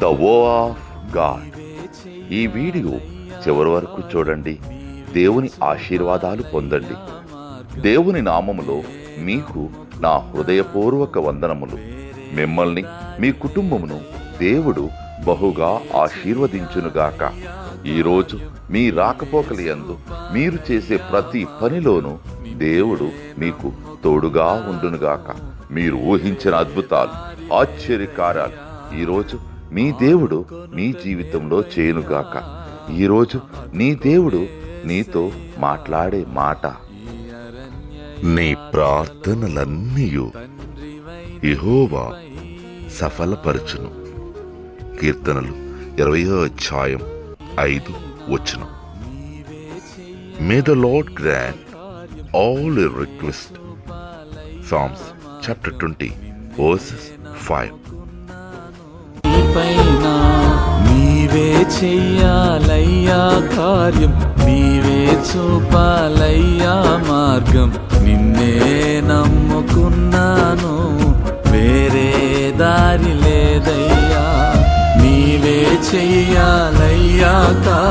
The వో of God. ఈ video చివరి వరకు చూడండి. దేవుని ఆశీర్వాదాలు పొందండి. దేవుని నామములో మీకు నా హృదయపూర్వక వందనములు. మిమ్మల్ని మీ కుటుంబమును దేవుడు బహుగా ఆశీర్వదించునుగాక. ఈరోజు మీ రాకపోకల యందు మీరు చేసే ప్రతి పనిలోనూ దేవుడు మీకు తోడుగా ఉండునుగాక. మీరు ఊహించిన అద్భుతాలు, ఆశ్చర్యకార్యాలు ఈరోజు మీ దేవుడు మీ జీవితంలో చేయునుగాక. ఈరోజు నీ దేవుడు నీతో మాట్లాడే మాట, నీ ప్రార్థనలన్నీయు యెహోవా సఫలపరచును. కీర్తనలు 20:5. May the Lord grant all your requests. Psalms chapter 20:5. నీవే చెయ్యాలయ్యా కార్యం, నీవే చూపాలయ్యా మార్గం. నిన్నే నమ్ముకున్నాను, వేరే దారి లేదయ్యా. నీవే చెయ్యాలయ్యా కార్యం.